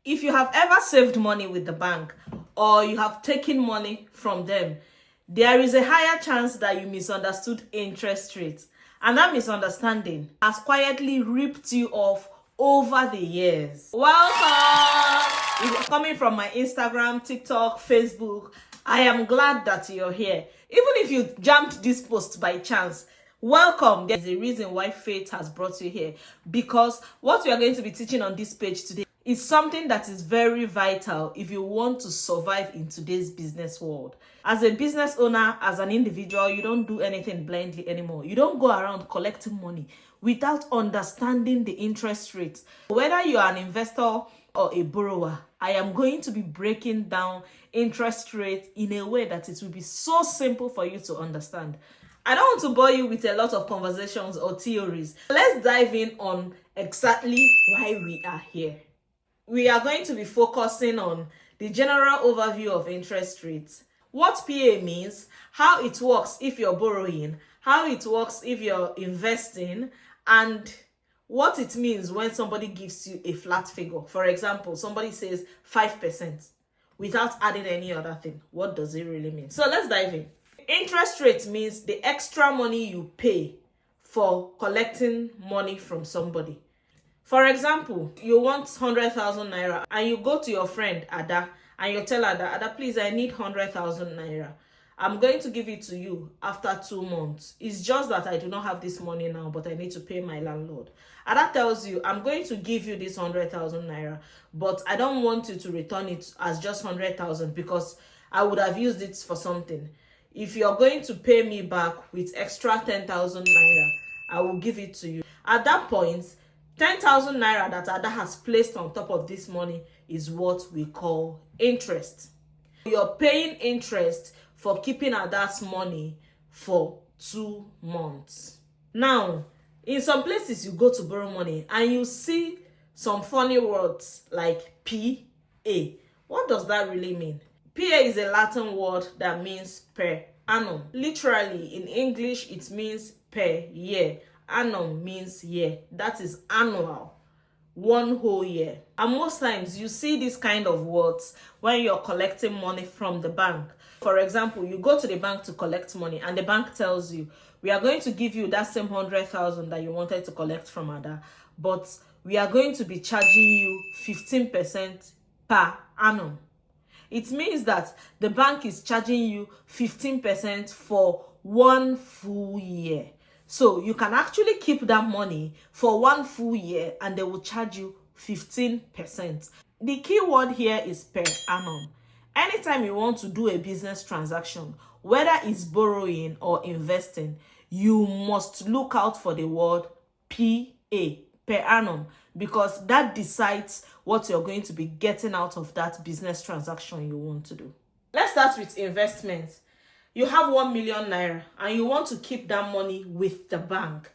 If you have ever saved money with the bank or you have taken money from them, there is a higher chance that you misunderstood interest rates. And that misunderstanding has quietly ripped you off over the years. Welcome! If you're coming from my Instagram, TikTok, Facebook, I am glad that you're here. Even if you jumped this post by chance, welcome. There's a reason why faith has brought you here. Because what we are going to be teaching on this page today is something that is very vital if you want to survive in today's business world. As a business owner, as an individual, you don't do anything blindly anymore. You don't go around collecting money without understanding the interest rates. Whether you are an investor or a borrower, I am going to be breaking down interest rates in a way that it will be so simple for you to understand. I don't want to bore you with a lot of conversations or theories. Let's dive in on exactly why we are here. We are going to be focusing on the general overview of interest rates, what PA means, how it works if you're borrowing, how it works if you're investing, and what it means when somebody gives you a flat figure. For example, somebody says 5% without adding any other thing. What does it really mean? So let's dive in. Interest rate means the extra money you pay for collecting money from somebody. For example, you want 100,000 naira and you go to your friend Ada and you tell Ada, please, I need 100,000 naira. I'm going to give it to you after 2 months. It's just that I do not have this money now, but I need to pay my landlord. Ada tells you, I'm going to give you this 100,000 naira, but I don't want you to return it as just 100,000 because I would have used it for something. If you're going to pay me back with extra 10,000 naira, I will give it to you. At that point, 10,000 naira that Ada has placed on top of this money is what we call interest. You're paying interest for keeping Ada's money for 2 months. Now, in some places you go to borrow money and you see some funny words like PA. What does that really mean? PA is a Latin word that means per annum. Literally, in English, it means per year. Annum means year. That is annual, 1 whole year. And most times you see this kind of words when you're collecting money from the bank. For example, you go to the bank to collect money and the bank tells you, we are going to give you that same 100,000 that you wanted to collect from Ada, but we are going to be charging you 15% per annum. It means that the bank is charging you 15% for 1 full year. So you can actually keep that money for 1 full year and they will charge you 15%. The key word here is per annum. Anytime you want to do a business transaction, whether it's borrowing or investing, you must look out for the word PA, per annum, because that decides what you're going to be getting out of that business transaction you want to do. Let's start with investments. You have 1 million naira and you want to keep that money with the bank.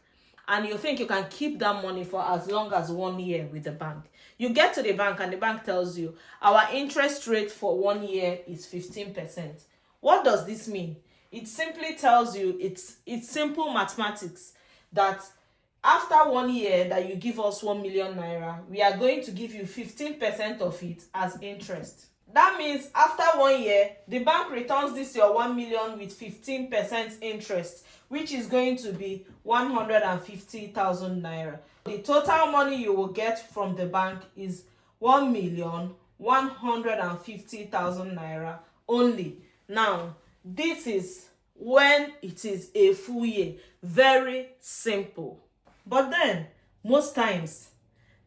And you think you can keep that money for as long as 1 year with the bank. You get to the bank and the bank tells you, our interest rate for 1 year is 15%. What does this mean? It simply tells you, it's simple mathematics, that after 1 year that you give us 1 million naira, we are going to give you 15% of it as interest. That means after 1 year, the bank returns this your 1 million with 15% interest, which is going to be 150,000 naira. The total money you will get from the bank is 1,150,000 naira only. Now, this is when it is a full year. Very simple. But then, most times,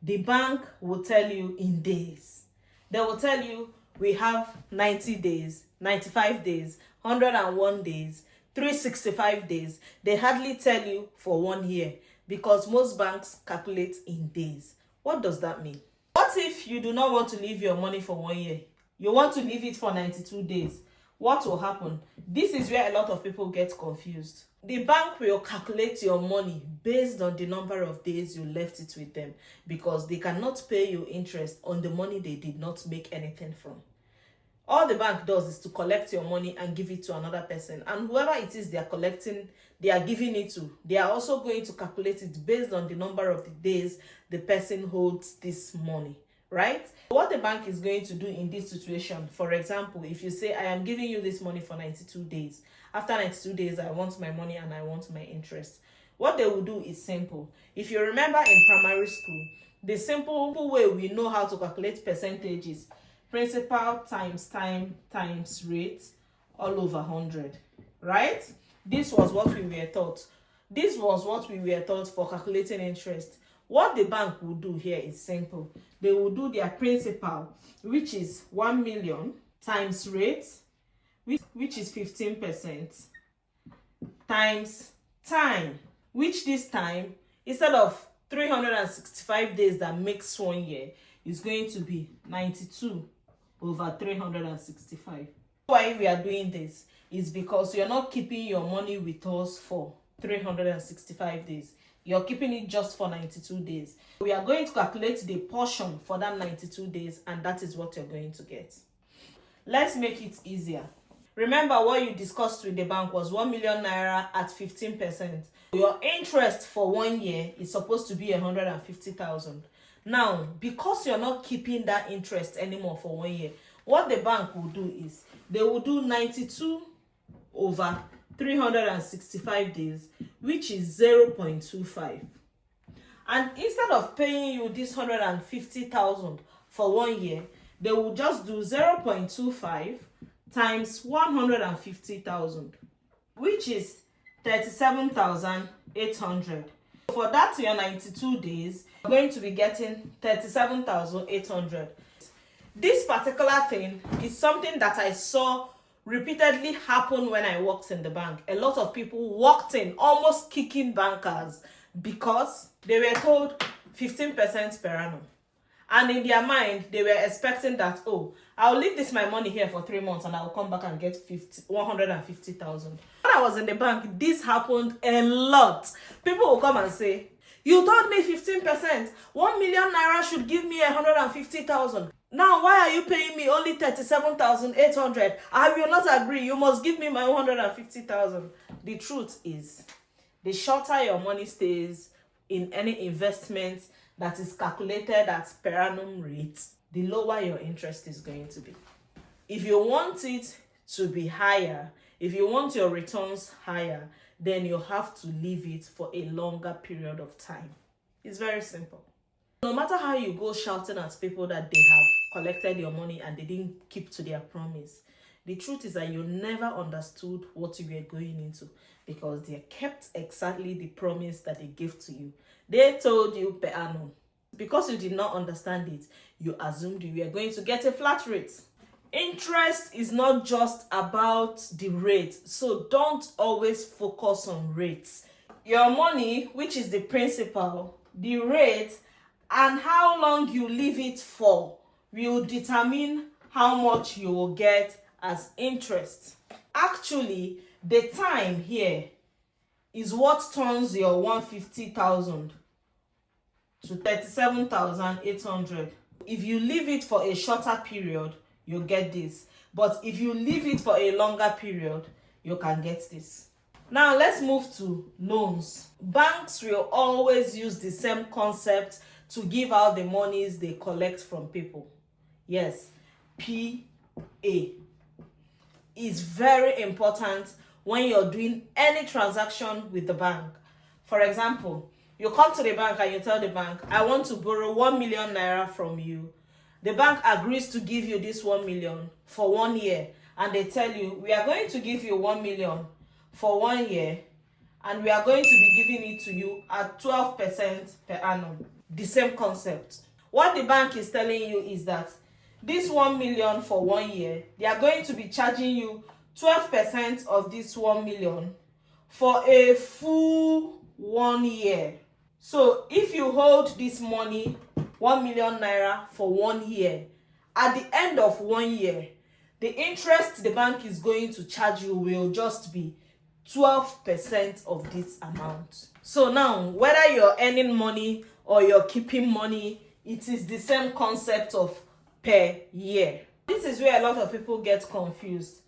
the bank will tell you in days. They will tell you, we have 90 days, 95 days, 101 days, 365 days. They hardly tell you for 1 year because most banks calculate in days. What does that mean? What if you do not want to leave your money for 1 year? You want to leave it for 92 days. What will happen? This is where a lot of people get confused. The bank will calculate your money based on the number of days you left it with them, because they cannot pay you interest on the money they did not make anything from. All the bank does is to collect your money and give it to another person. And whoever it is they are giving it to, they are also going to calculate it based on the number of the days the person holds this money, right? What the bank is going to do in this situation, for example, if you say, I am giving you this money for 92 days. After 92 days, I want my money and I want my interest. What they will do is simple. If you remember in primary school, the simple way we know how to calculate percentages, principal times time times rate all over 100, right? This was what we were taught. This was what we were taught for calculating interest. What the bank will do here is simple. They will do their principal, which is 1 million, times rate, which is 15%, times time, which this time, instead of 365 days that makes 1 year, is going to be 92 over 365. Why we are doing this is because you're not keeping your money with us for 365 days. You're keeping it just for 92 days. We are going to calculate the portion for that 92 days, and that is what you're going to get. Let's make it easier. Remember what you discussed with the bank was 1 million naira at 15%. Your interest for 1 year is supposed to be 150,000. Now, because you're not keeping that interest anymore for 1 year, what the bank will do is they will do 92 over 365 days, which is 0.25. And instead of paying you this 150,000 for 1 year, they will just do 0.25 times 150,000, which is 37,800. For that your 92 days, you're going to be getting 37,800. This particular thing is something that I saw repeatedly happen when I worked in the bank. A lot of people walked in almost kicking bankers because they were told 15% per annum. And in their mind, they were expecting that, oh, I'll leave this my money here for 3 months and I'll come back and get 150,000. When I was in the bank, this happened a lot. People will come and say, you told me 15%. 1 million naira should give me 150,000. Now, why are you paying me only 37,800? I will not agree. You must give me my 150,000. The truth is, the shorter your money stays in any investment that is calculated at per annum rate, the lower your interest is going to be. If you want it to be higher, if you want your returns higher, then you have to leave it for a longer period of time. It's very simple. No matter how you go shouting at people that they have collected your money and they didn't keep to their promise, the truth is that you never understood what you were going into, because they kept exactly the promise that they gave to you. They told you per annum. Because you did not understand it, you assumed you were going to get a flat rate. Interest is not just about the rate, so don't always focus on rates. Your money, which is the principal, the rate, and how long you leave it for will determine how much you will get as interest. Actually, the time here is what turns your 150,000 to 37,800. If you leave it for a shorter period, you'll get this. But if you leave it for a longer period, you can get this. Now let's move to loans. Banks will always use the same concept to give out the monies they collect from people. Yes, PA is very important when you're doing any transaction with the bank. For example, you come to the bank and you tell the bank, I want to borrow 1 million naira from you. The bank agrees to give you this 1 million for 1 year. And they tell you, we are going to give you 1 million for 1 year. And we are going to be giving it to you at 12% per annum. The same concept. What the bank is telling you is that this 1 million for 1 year, they are going to be charging you 12% of this 1 million for a full 1 year. So if you hold this money, 1 million naira for 1 year, at the end of 1 year, the interest the bank is going to charge you will just be 12% of this amount. So now, whether you're earning money or you're keeping money, it is the same concept of per year. This is where a lot of people get confused.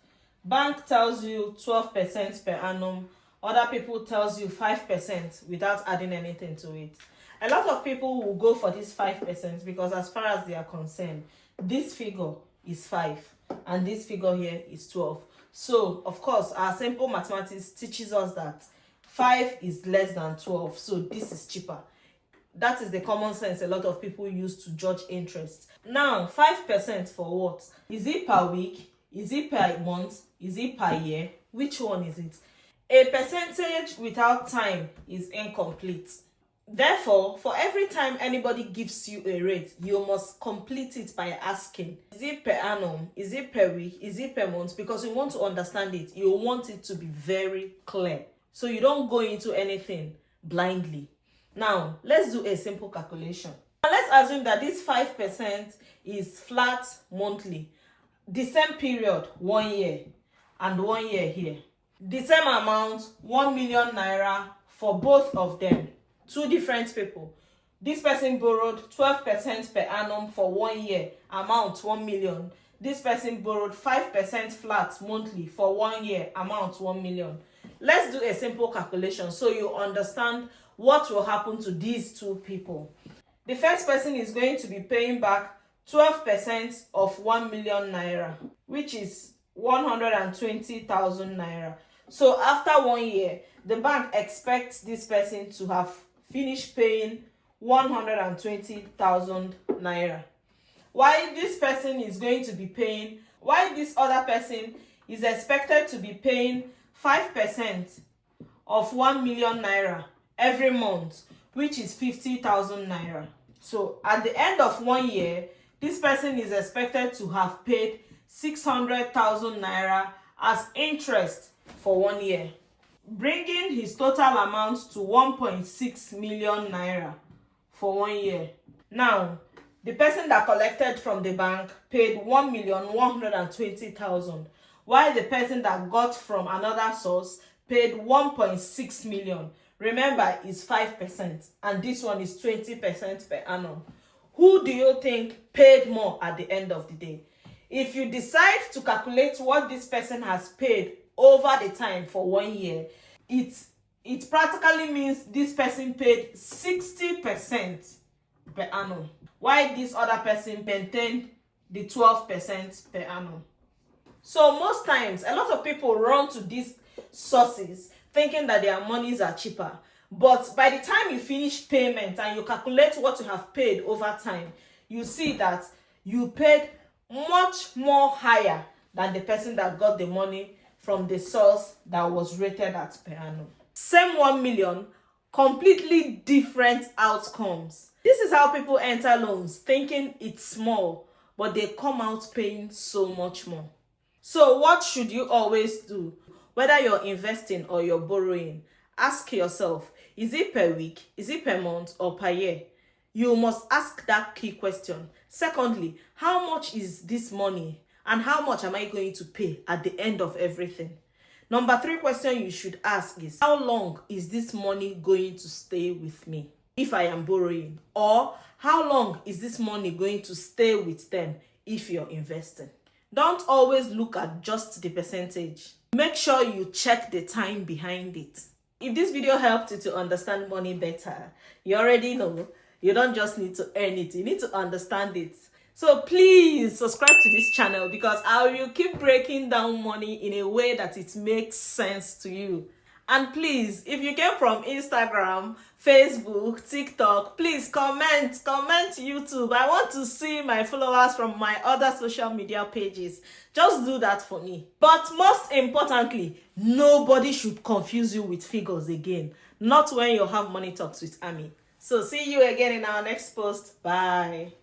Bank tells you 12% per annum. Other people tells you 5% without adding anything to it. A lot of people will go for this 5% because as far as they are concerned, this figure is 5 and this figure here is 12. So, of course, our simple mathematics teaches us that 5 is less than 12. So, this is cheaper. That is the common sense a lot of people use to judge interest. Now, 5% for what? Is it per week? Is it per month? Is it per year? Which one is it? A percentage without time is incomplete. Therefore, for every time anybody gives you a rate, you must complete it by asking, is it per annum? Is it per week? Is it per month? Because you want to understand it. You want it to be very clear. So you don't go into anything blindly. Now, let's do a simple calculation. Now, let's assume that this 5% is flat monthly. The same period, 1 year, and 1 year here. The same amount, 1 million naira for both of them. Two different people. This person borrowed 12% per annum for 1 year, amount 1 million. This person borrowed 5% flat monthly for 1 year, amount 1 million. Let's do a simple calculation so you understand what will happen to these two people. The first person is going to be paying back 12% of 1 million naira, which is 120,000 naira. So after 1 year, the bank expects this person to have finished paying 120,000 naira. Why this person is going to be paying, why this other person is expected to be paying 5% of 1 million naira every month, which is 50,000 naira. So at the end of 1 year, this person is expected to have paid 600,000 naira as interest for 1 year, bringing his total amount to 1.6 million naira for 1 year. Now, the person that collected from the bank paid 1,120,000, while the person that got from another source paid 1.6 million. Remember, it's 5%, and this one is 20% per annum. Who do you think paid more at the end of the day? If you decide to calculate what this person has paid over the time for 1 year, it practically means this person paid 60% per annum, while this other person maintained the 12% per annum. So most times, a lot of people run to these sources thinking that their monies are cheaper. But by the time you finish payment and you calculate what you have paid over time, you see that you paid much more higher than the person that got the money from the source that was rated at per annum. Same 1 million, completely different outcomes. This is how people enter loans thinking it's small, but they come out paying so much more. So what should you always do? Whether you're investing or you're borrowing, ask yourself, is it per week, is it per month, or per year? You must ask that key question. Secondly, how much is this money and how much am I going to pay at the end of everything? Number 3 question you should ask is, how long is this money going to stay with me if I am borrowing? Or how long is this money going to stay with them if you're investing? Don't always look at just the percentage. Make sure you check the time behind it. If this video helped you to understand money better, you already know you don't just need to earn it, you need to understand it. So please subscribe to this channel because I will keep breaking down money in a way that it makes sense to you. And please, if you came from Instagram, Facebook, TikTok, please comment YouTube. I want to see my followers from my other social media pages. Just do that for me. But most importantly, nobody should confuse you with figures again. Not when you have money talks with Ami. So see you again in our next post. Bye.